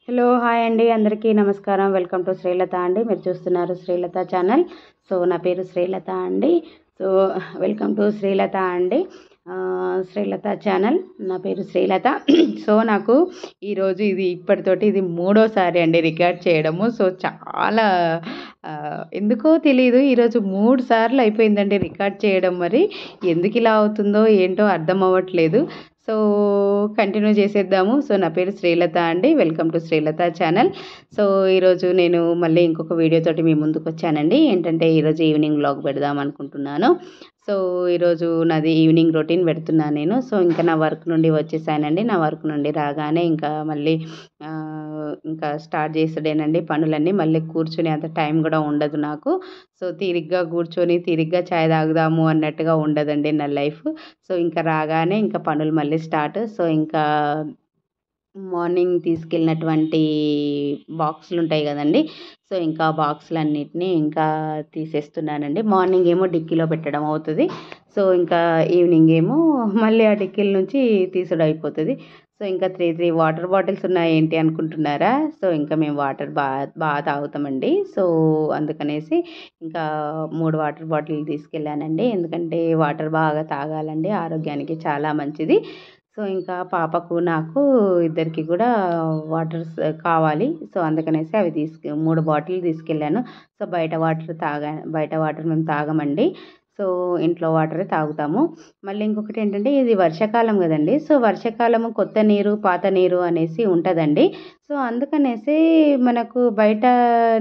Hello hi అండి, అందరికీ నమస్కారం. వెల్కమ్ టు శ్రీలత అండి. మీరు చూస్తున్నారు శ్రీలత ఛానల్. సో నా పేరు శ్రీలత అండి. సో వెల్కమ్ టు శ్రీలత అండి. శ్రీలత ఛానల్, నా పేరు శ్రీలత. సో నాకు ఈరోజు ఇప్పటితోటి ఇది మూడోసారి అండి రికార్డ్ చేయడము. సో చాలా ఎందుకో తెలీదు, ఈరోజు 3 సార్లు అయిపోయిందండి రికార్డ్ చేయడం. మరి ఎందుకు ఇలా అవుతుందో ఏంటో అర్థం అవ్వట్లేదు. సో కంటిన్యూ చేసేద్దాము. సో నా పేరు శ్రీలత అండి. Welcome to Srilatha channel. So ఈరోజు నేను మళ్ళీ ఇంకొక వీడియోతోటి మీ ముందుకు వచ్చానండి. ఏంటంటే ఈరోజు ఈవినింగ్ వ్లాగ్ పెడదాం అనుకుంటున్నాను. సో ఈరోజు నాది ఈవినింగ్ రొటీన్ పెడుతున్నాను నేను. సో ఇంకా నా వర్క్ నుండి వచ్చేసానండి. నా వర్క్ నుండి రాగానే ఇంకా మళ్ళీ ఇంకా స్టార్ట్ చేసుడేనండి పనులన్నీ. మళ్ళీ కూర్చునే అంత టైం కూడా ఉండదు నాకు. సో తీరిగ్గా కూర్చొని తీరిగ్గా చాయ్ తాగుదాము అన్నట్టుగా ఉండదండి నా లైఫ్. సో ఇంకా రాగానే ఇంకా పనులు మళ్ళీ స్టార్ట్. సో ఇంకా మార్నింగ్ తీసుకెళ్ళినటువంటి బాక్సులు ఉంటాయి కదండి. సో ఇంకా బాక్సులన్నిటినీ ఇంకా తీసేస్తున్నానండి. మార్నింగ్ ఏమో డిక్కీలో పెట్టడం అవుతుంది. సో ఇంకా ఈవినింగ్ ఏమో మళ్ళీ ఆ డిక్కీల నుంచి తీసుడు అయిపోతుంది. సో ఇంకా త్రీ వాటర్ బాటిల్స్ ఉన్నాయి ఏంటి అనుకుంటున్నారా? సో ఇంకా మేము వాటర్ బాగా తాగుతామండి. సో అందుకనేసి ఇంకా 3 వాటర్ బాటిల్ తీసుకెళ్ళానండి. ఎందుకంటే వాటర్ బాగా తాగాలండి, ఆరోగ్యానికి చాలా మంచిది. సో ఇంకా పాపకు నాకు ఇద్దరికి కూడా వాటర్స్ కావాలి. సో అందుకనేసి అవి 3 బాటిల్ తీసుకెళ్ళాను. సో బయట వాటర్ మేము తాగమండి. సో ఇంట్లో వాటరే తాగుతాము. మళ్ళీ ఇంకొకటి ఏంటంటే ఇది వర్షాకాలం కదండి. సో వర్షాకాలము కొత్త నీరు పాత నీరు అనేసి ఉంటుందండి. సో అందుకనేసి మనకు బయట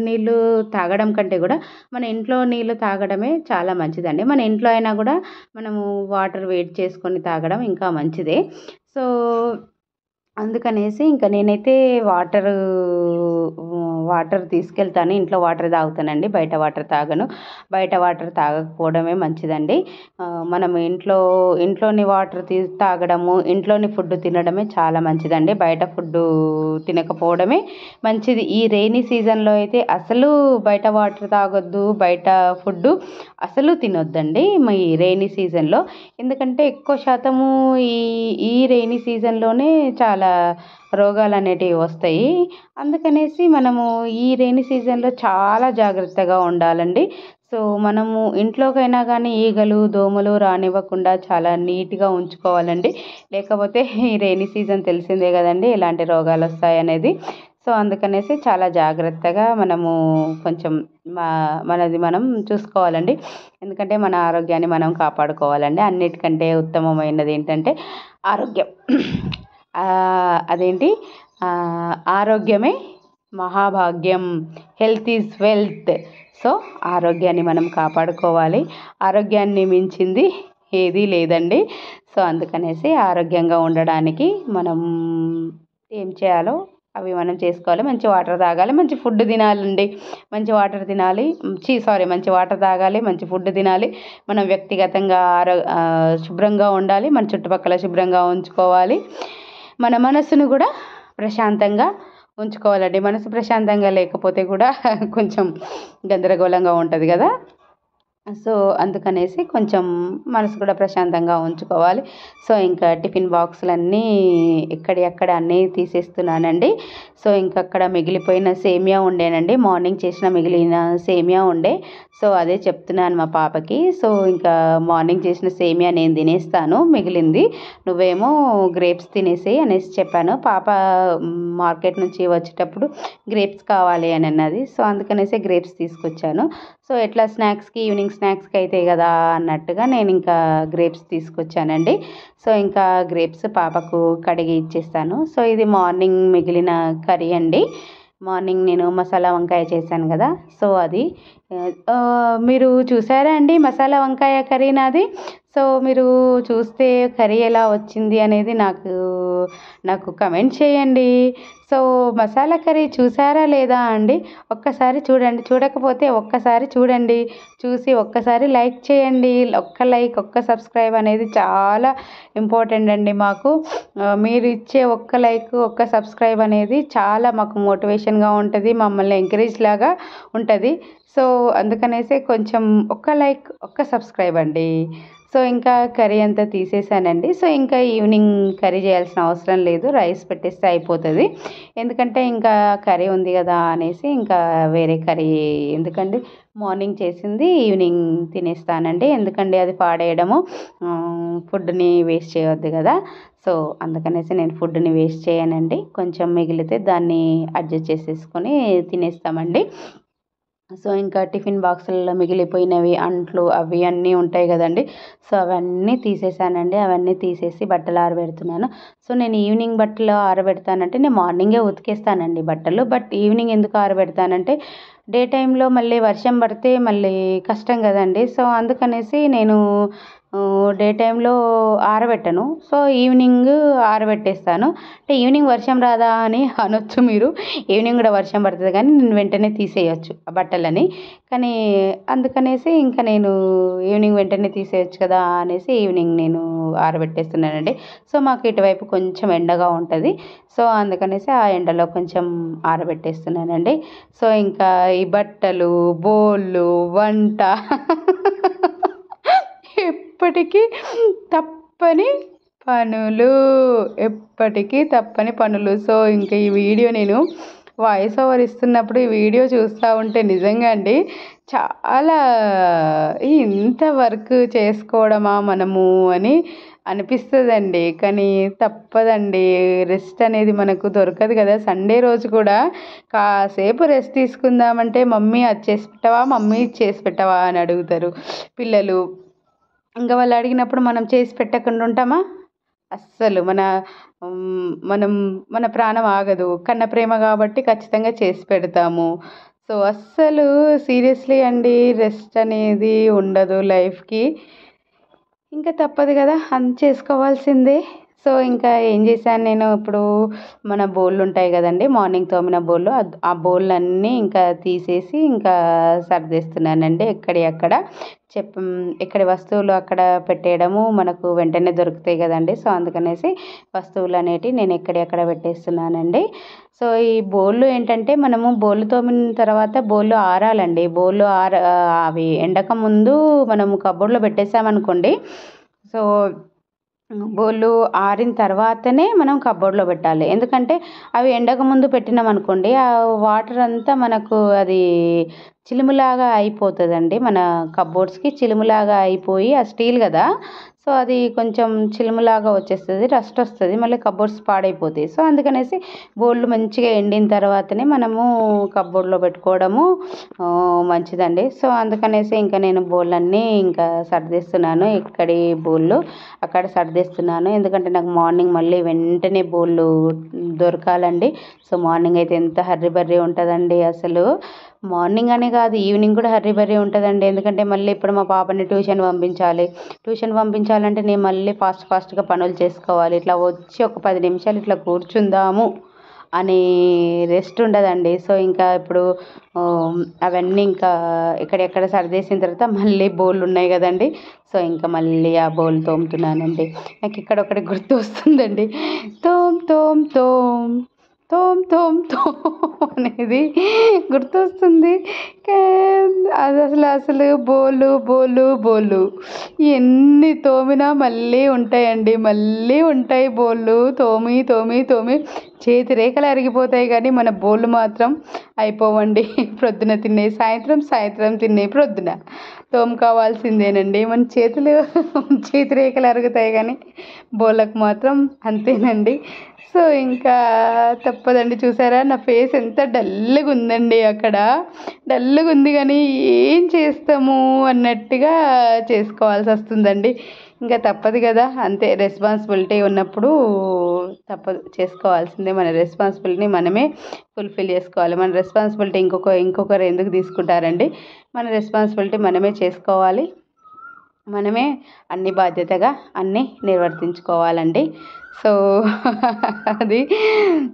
నీళ్ళు తాగడం కంటే కూడా మన ఇంట్లో నీళ్ళు తాగడమే చాలా మంచిదండి. మన ఇంట్లో అయినా కూడా మనము వాటర్ వేడి చేసుకొని తాగడం ఇంకా మంచిదే. సో అందుకనేసి ఇంకా నేనైతే వాటర్ తీసుకెళ్తాను. ఇంట్లో వాటర్ తాగుతానండి, బయట వాటర్ తాగను. బయట వాటర్ తాగకపోవడమే మంచిదండి. మనం ఇంట్లోని వాటర్ తాగడము, ఇంట్లోని ఫుడ్ తినడమే చాలా మంచిదండి. బయట ఫుడ్ తినకపోవడమే మంచిది. ఈ రెయినీ సీజన్లో అయితే అసలు బయట వాటర్ తాగొద్దు, బయట ఫుడ్ అసలు తినొద్దండి ఈ రెయినీ సీజన్లో. ఎందుకంటే ఎక్కువ శాతము ఈ రెయినీ సీజన్లోనే చాలా రోగాలు అనేటివి వస్తాయి. అందుకనేసి మనము ఈ రెయినీ సీజన్లో చాలా జాగ్రత్తగా ఉండాలండి. సో మనము ఇంట్లోకైనా కానీ ఈగలు దోమలు రానివ్వకుండా చాలా నీట్గా ఉంచుకోవాలండి. లేకపోతే ఈ రెయినీ సీజన్ తెలిసిందే కదండి ఎలాంటి రోగాలు వస్తాయనేది. సో అందుకనేసి చాలా జాగ్రత్తగా మనము కొంచెం మనది మనం చూసుకోవాలండి. ఎందుకంటే మన ఆరోగ్యాన్ని మనం కాపాడుకోవాలండి. అన్నిటికంటే ఉత్తమమైనది ఏంటంటే ఆరోగ్యం. అదేంటి, ఆరోగ్యమే మహాభాగ్యం, హెల్త్ ఈజ్ వెల్త్. సో ఆరోగ్యాన్ని మనం కాపాడుకోవాలి. ఆరోగ్యాన్ని మించింది ఏదీ లేదండి. సో అందుకనేసి ఆరోగ్యంగా ఉండడానికి మనం ఏం చేయాలో అవి మనం చేసుకోవాలి. మంచి వాటర్ తాగాలి, మంచి ఫుడ్ తినాలండి. మంచి వాటర్ తాగాలి, మంచి ఫుడ్ తినాలి. మనం వ్యక్తిగతంగా శుభ్రంగా ఉండాలి, మన చుట్టుపక్కల శుభ్రంగా ఉంచుకోవాలి. మన మనసును కూడా ప్రశాంతంగా ఉంచుకోవాలండి. మనసు ప్రశాంతంగా లేకపోతే కూడా కొంచెం గందరగోళంగా ఉంటుంది కదా. సో అందుకనేసి కొంచెం మనసు కూడా ప్రశాంతంగా ఉంచుకోవాలి. సో ఇంకా టిఫిన్ బాక్సులన్నీ ఎక్కడెక్కడ అన్నీ తీసేస్తున్నానండి. సో అక్కడ మిగిలిపోయిన సేమియా ఉండేనండి, మార్నింగ్ చేసిన మిగిలిన సేమియా ఉండే. సో అదే చెప్తున్నాను మా పాపకి. సో ఇంకా మార్నింగ్ చేసిన సేమియా నేను తినేస్తాను, మిగిలింది నువ్వేమో గ్రేప్స్ తినేసేయి అనేసి చెప్పాను. పాప మార్కెట్ నుంచి వచ్చేటప్పుడు గ్రేప్స్ కావాలి అని అన్నది. సో అందుకనేసి గ్రేప్స్ తీసుకొచ్చాను. సో ఎట్లా ఈవినింగ్ స్నాక్స్కి అవుతాయి కదా అన్నట్టుగా నేను ఇంకా గ్రేప్స్ తీసుకొచ్చానండి. సో ఇంకా గ్రేప్స్ పాపకు కడిగి ఇచ్చేస్తాను. సో ఇది మార్నింగ్ మిగిలిన కర్రీ అండి. మార్నింగ్ నేను మసాలా వంకాయ చేశాను కదా. సో అది మీరు చూసారా అండి మసాలా వంకాయ కర్రీ నాది? సో మీరు చూస్తే కర్రీ ఎలా వచ్చింది అనేది నాకు కమెంట్ చేయండి. సో మసాలా కర్రీ చూసారా లేదా అండి? ఒక్కసారి చూడండి, చూడకపోతే ఒక్కసారి చూడండి, చూసి ఒక్కసారి లైక్ చేయండి. ఒక్క సబ్స్క్రైబ్ అనేది చాలా ఇంపార్టెంట్ అండి మాకు. మీరు ఇచ్చే ఒక్క లైక్ ఒక్క సబ్స్క్రైబ్ అనేది చాలా మాకు మోటివేషన్గా ఉంటుంది, మమ్మల్ని ఎంకరేజ్ లాగా ఉంటుంది. సో అందుకనేసి కొంచెం ఒక్క లైక్ ఒక్క సబ్స్క్రైబ్ అండి. సో ఇంకా కర్రీ అంతా తీసేసానండి. సో ఇంకా ఈవినింగ్ కర్రీ చేయాల్సిన అవసరం లేదు, రైస్ పెట్టేస్తే అయిపోతుంది. ఎందుకంటే ఇంకా కర్రీ ఉంది కదా అనేసి ఇంకా వేరే కర్రీ ఎందుకండి, మార్నింగ్ చేసింది ఈవినింగ్ తినేస్తానండి. ఎందుకండి అది పాడేయడము, ఫుడ్ని వేస్ట్ చేయవద్దు కదా. సో అందుకనేసి నేను ఫుడ్ని వేస్ట్ చేయనండి. కొంచెం మిగిలితే దాన్ని అడ్జస్ట్ చేసేసుకొని తినేస్తామండి. సో ఇంకా టిఫిన్ బాక్సుల్లో మిగిలిపోయినవి అంట్లు అవి అన్నీ ఉంటాయి కదండి. సో అవన్నీ తీసేసానండి. అవన్నీ తీసేసి బట్టలు ఆరబెడుతున్నాను. సో నేను ఈవినింగ్ బట్టలు ఆరబెడతానంటే నేను మార్నింగే ఉతికేస్తానండి బట్టలు. బట్ ఈవినింగ్ ఎందుకు ఆరబెడతానంటే డే టైంలో మళ్ళీ వర్షం పడితే మళ్ళీ కష్టం కదండి. సో అందుకనేసి నేను డే టైంలో ఆరబెట్టను. So evening ఆరబెట్టేస్తాను. అంటే ఈవినింగ్ వర్షం రాదా అని అనొచ్చు మీరు. ఈవినింగ్ కూడా వర్షం పడుతుంది కానీ నేను వెంటనే తీసేయచ్చు ఆ బట్టలని. కానీ అందుకనేసి ఇంకా నేను ఈవినింగ్ వెంటనే తీసేయచ్చు కదా అనేసి ఈవినింగ్ నేను ఆరబెట్టేస్తున్నానండి. సో మాకు ఇటువైపు కొంచెం ఎండగా ఉంటుంది. సో అందుకనేసి ఆ ఎండలో కొంచెం ఆరబెట్టేస్తున్నానండి. సో ఇంకా ఈ బట్టలు, బోళ్ళు, వంట ఎప్పటికీ తప్పని పనులు, ఎప్పటికీ తప్పని పనులు. సో ఇంకా ఈ వీడియో నేను వాయిస్ ఓవర్ ఇస్తున్నప్పుడు ఈ వీడియో చూస్తూ ఉంటే నిజంగా అండి చాలా ఇంత వర్క్ చేసుకోవడమా మనము అని అనిపిస్తుందండి. కానీ తప్పదండి, రెస్ట్ అనేది మనకు దొరకదు కదా. సండే రోజు కూడా కాసేపు రెస్ట్ తీసుకుందామంటే మమ్మీ అది చేసి పెట్టవా, మమ్మీ ఇది చేసి పెట్టవా అని అడుగుతారు పిల్లలు. ఇంకా వాళ్ళు అడిగినప్పుడు మనం చేసి పెట్టకుండా ఉంటామా? అస్సలు మనం మన ప్రాణం ఆగదు. కన్న ప్రేమ కాబట్టి ఖచ్చితంగా చేసి పెడతాము. సో అస్సలు సీరియస్లీ అండి రెస్ట్ అనేది ఉండదు లైఫ్కి. ఇంకా తప్పదు కదా, చేసుకోవాల్సిందే. సో ఇంకా ఏం చేశాను నేను ఇప్పుడు, మన బౌళ్ళు ఉంటాయి కదండి, మార్నింగ్ తోమిన బౌళ్ళు, ఆ బౌళ్ళన్నీ ఇంకా తీసేసి ఇంకా సర్దేస్తున్నానండి. అక్కడ ఎక్కడి వస్తువులు అక్కడ పెట్టేయడము మనకు వెంటనే దొరుకుతాయి కదండి. సో అందుకనేసి వస్తువులు అనేటివి నేను అక్కడ పెట్టేస్తున్నానండి. సో ఈ బౌళ్ళు ఏంటంటే మనము బౌళ్ళు తోమిన తర్వాత బౌళ్ళు ఆరాలండి. అవి ఎండక ముందు మనము కబోర్డ్లో పెట్టేసామనుకోండి, సో బౌళ్ళు ఆరిన తర్వాతనే మనం కబోర్డ్లో పెట్టాలి. ఎందుకంటే అవి ఎండక ముందు పెట్టినాం అనుకోండి, ఆ వాటర్ అంతా మనకు అది చిలుములాగా అయిపోతుందండి. మన కబోర్డ్స్కి చిలుములాగా అయిపోయి, ఆ స్టీల్ కదా, సో అది కొంచెం చిలుములాగా వచ్చేస్తుంది, రస్ట్ వస్తుంది, మళ్ళీ కబోర్డ్స్ పాడైపోతాయి. సో అందుకనేసి బౌళ్ళు మంచిగా ఎండిన తర్వాతనే మనము కబోర్డ్లో పెట్టుకోవడము మంచిదండి. సో అందుకనేసి ఇంకా నేను బౌళ్ళన్నీ ఇంకా సర్దేస్తున్నాను. ఎక్కడి బౌళ్ళు అక్కడ సర్దేస్తున్నాను. ఎందుకంటే నాకు మార్నింగ్ మళ్ళీ వెంటనే బౌళ్ళు దొరకాలండి. సో మార్నింగ్ అయితే ఎంత హర్రీ బర్రీ ఉంటుందండి అసలు. మార్నింగ్ అనే కాదు, ఈవినింగ్ కూడా హర్రీ బర్రీ ఉంటుందండి. ఎందుకంటే మళ్ళీ ఇప్పుడు మా పాపని ట్యూషన్ పంపించాలంటే నేను మళ్ళీ ఫాస్ట్గా పనులు చేసుకోవాలి. ఇట్లా వచ్చి ఒక 10 నిమిషాలు ఇట్లా కూర్చుందాము అని రెస్ట్ ఉండదండి. సో ఇంకా ఇప్పుడు అవన్నీ ఇంకా ఎక్కడెక్కడ సర్దేసిన తర్వాత మళ్ళీ బౌళ్ళు ఉన్నాయి కదండి. సో ఇంకా మళ్ళీ ఆ బౌల్ తోముతున్నానండి. నాకు ఇక్కడ ఒకటి గుర్తు వస్తుందండి, తోమ్ తోమ్ తోమ్ తోమ్ తోమ్ తోమ్ అనేది గుర్తొస్తుంది. అది అసలు బోళ్ళు ఎన్ని తోమినా మళ్ళీ ఉంటాయండి, మళ్ళీ ఉంటాయి బోళ్ళు. తోమి తోమి తోమి చేతి రేఖలు అరిగిపోతాయి కానీ మన బోళ్ళు మాత్రం అయిపోవండి. ప్రొద్దున తిన్నాయి సాయంత్రం తిన్నాయి ప్రొద్దున తోముకోవాల్సిందేనండి. మన చేతి రేఖలు అరుగుతాయి కానీ బోళ్ళకు మాత్రం అంతేనండి. సో ఇంకా తప్పదండి. చూసారా నా ఫేస్ ఎంత డల్గా ఉందండి, అక్కడ డల్గా ఉంది కానీ ఏం చేస్తాము అన్నట్టుగా చేసుకోవాల్సి వస్తుందండి. ఇంకా తప్పదు కదా, అంతే, రెస్పాన్సిబిలిటీ ఉన్నప్పుడు తప్పదు, చేసుకోవాల్సిందే. మన రెస్పాన్సిబిలిటీని మనమే ఫుల్ఫిల్ చేసుకోవాలి. మన రెస్పాన్సిబిలిటీ ఇంకొకరు ఎందుకు తీసుకుంటారండి? మన రెస్పాన్సిబిలిటీ మనమే చేసుకోవాలి, మనమే అన్ని బాధ్యతగా అన్నీ నిర్వర్తించుకోవాలండి. సో అది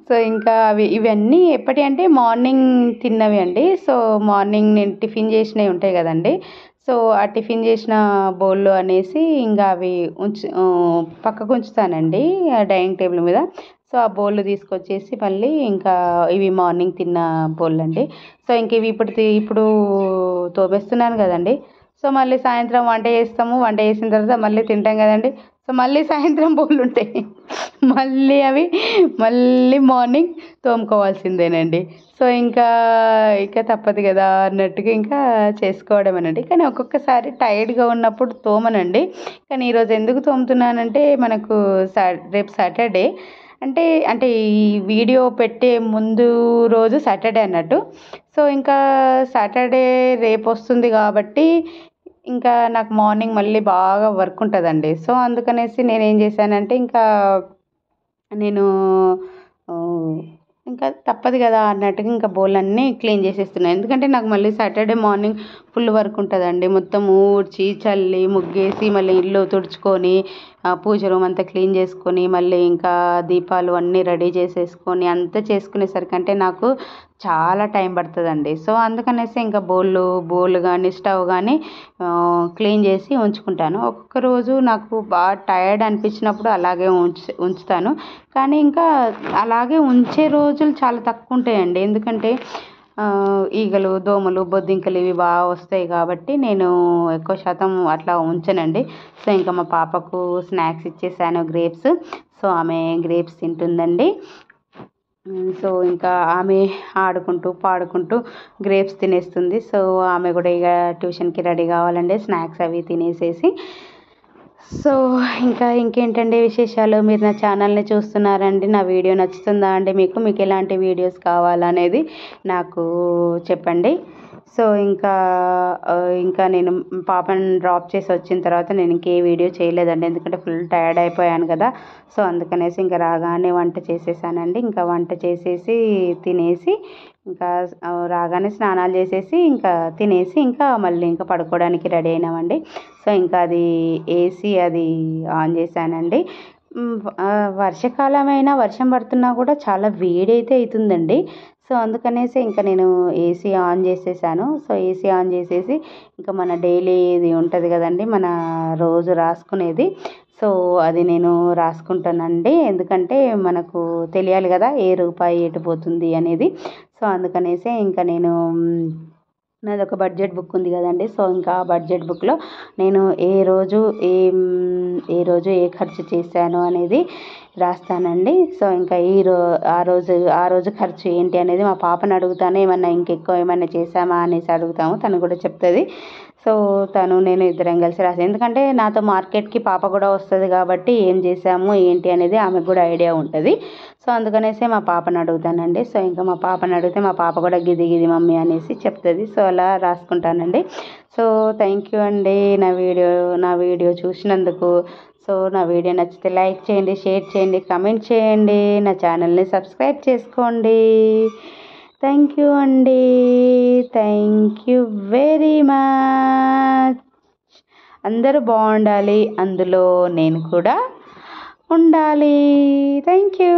సో ఇంకా ఇవన్నీ ఎప్పటి అంటే మార్నింగ్ తిన్నవి అండి. సో మార్నింగ్ నేను టిఫిన్ చేసినవి ఉంటాయి కదండి. సో ఆ టిఫిన్ చేసిన బౌల్లో అనేసి ఇంకా అవి పక్కకు ఉంచుతానండి డైనింగ్ టేబుల్ మీద. సో ఆ బౌల్ తీసుకొచ్చేసి మళ్ళీ ఇంకా ఇవి మార్నింగ్ తిన్న బౌల్ అండి. సో ఇంక ఇవి ఇప్పుడు తోమేస్తున్నాను కదండి. సో మళ్ళీ సాయంత్రం వంట చేస్తాము, వంట చేసిన తర్వాత మళ్ళీ తింటాం కదండి. సో మళ్ళీ సాయంత్రం బోళ్ళు ఉంటాయి, మళ్ళీ మార్నింగ్ తోముకోవాల్సిందేనండి. సో ఇంకా తప్పదు కదా అన్నట్టుగా ఇంకా చేసుకోవడమేనండి. కానీ ఒక్కొక్కసారి టైర్డ్గా ఉన్నప్పుడు తోమనండి. కానీ ఈరోజు ఎందుకు తోముతున్నానంటే మనకు రేపు సాటర్డే అంటే అంటే ఈ వీడియో పెట్టే ముందు రోజు సాటర్డే అన్నట్టు. సో ఇంకా సాటర్డే రేపు వస్తుంది కాబట్టి ఇంకా నాకు మార్నింగ్ మళ్ళీ బాగా వర్క్ ఉంటుందండి. సో అందుకనేసి నేనేం చేశానంటే నేను ఇంకా తప్పదు కదా అన్నట్టుగా ఇంకా బౌళ్ళన్నీ క్లీన్ చేసేస్తున్నాను. ఎందుకంటే నాకు మళ్ళీ సాటర్డే మార్నింగ్ ఫుల్ వర్క్ ఉంటుందండి. మొత్తం ఊడ్చి చల్లి ముగ్గేసి మళ్ళీ ఇల్లు తుడుచుకొని పూజ రూమ్ అంతా క్లీన్ చేసుకొని మళ్ళీ ఇంకా దీపాలు అన్నీ రెడీ చేసేసుకొని అంతా చేసుకునేసరికి అంటే నాకు చాలా టైం పడుతుందండి. సో అందుకనేసి ఇంకా బౌళ్ళు కానీ స్టవ్ కానీ క్లీన్ చేసి ఉంచుకుంటాను. ఒక్కొక్క రోజు నాకు బాగా టైర్డ్ అనిపించినప్పుడు అలాగే ఉంచుతాను. కానీ ఇంకా అలాగే ఉంచే రోజులు చాలా తక్కువ ఉంటాయండి. ఎందుకంటే ఈగలు దోమలు బొద్దింకలు ఇవి బాగా వస్తాయి కాబట్టి నేను ఎక్కువ శాతం అట్లా ఉంచనండి. సో ఇంకా మా పాపకు స్నాక్స్ ఇచ్చేసాను, గ్రేప్స్. సో ఆమె గ్రేప్స్ తింటుందండి. సో ఇంకా ఆమె ఆడుకుంటూ పాడుకుంటూ గ్రేప్స్ తినేస్తుంది. సో ఆమె కూడా ఇక ట్యూషన్కి రెడీ కావాలండి, స్నాక్స్ అవి తినేసేసి. సో ఇంకేంటండి విశేషాలు? మీరు నా ఛానల్ని చూస్తున్నారండి, నా వీడియో నచ్చుతుందా అండి మీకు ఎలాంటి వీడియోస్ కావాలనేది నాకు చెప్పండి. సో ఇంకా నేను పాపని డ్రాప్ చేసి వచ్చిన తర్వాత నేను ఇంకే వీడియో చేయలేదండి. ఎందుకంటే ఫుల్ టైర్డ్ అయిపోయాను కదా. సో అందుకనేసి ఇంకా రాగానే వంట చేసేసానండి. ఇంకా వంట చేసేసి తినేసి ఇంకా రాగానే స్నానాలు చేసేసి ఇంకా తినేసి ఇంకా మళ్ళీ ఇంకా పడుకోవడానికి రెడీ అయినామండి. సో ఇంకా అది ఏసీ అది ఆన్ చేశానండి. వర్షాకాలమైనా వర్షం పడుతున్నా కూడా చాలా వేడి అయితే అవుతుందండి. సో అందుకనేసి ఇంకా నేను ఏసీ ఆన్ చేసేసాను. సో ఏసీ ఆన్ చేసేసి ఇంకా మన డైలీ ఇది ఉంటుంది కదండి, మన రోజు రాసుకునేది. సో అది నేను రాసుకుంటానండి. ఎందుకంటే మనకు తెలియాలి కదా ఏ రూపాయి ఎటు పోతుంది అనేది. సో అందుకనేసి ఇంకా నాది ఒక బడ్జెట్ బుక్ ఉంది కదండి. సో ఇంకా ఆ బడ్జెట్ బుక్లో నేను ఏ రోజు ఏ ఖర్చు చేశాను అనేది రాస్తానండి. సో ఇంకా ఆ రోజు ఖర్చు ఏంటి అనేది మా పాపను అడుగుతాను. ఏమన్నా ఇంకెక్కువ ఏమన్నా చేశామా అనేసి అడుగుతాము, తను కూడా చెప్తుంది. సో నేను ఇద్దరం కలిసి రాసాను. ఎందుకంటే నాతో మార్కెట్కి పాప కూడా వస్తుంది కాబట్టి ఏం చేసాము ఏంటి అనేది ఆమెకు కూడా ఐడియా ఉంటుంది. సో అందుకనేసి మా పాపను అడుగుతానండి. సో ఇంకా మా పాపను అడిగితే మా పాప కూడా గిది మమ్మీ అనేసి చెప్తుంది. సో అలా రాసుకుంటానండి. సో థ్యాంక్ యూ అండి నా వీడియో చూసినందుకు. సో నా వీడియో నచ్చితే లైక్ చేయండి, షేర్ చేయండి, కామెంట్ చేయండి, నా ఛానల్ని సబ్స్క్రైబ్ చేసుకోండి. థ్యాంక్ యూ అండి. Thank you very much. అందరూ బాగుండాలి, అందులో నేను కూడా ఉండాలి. Thank you.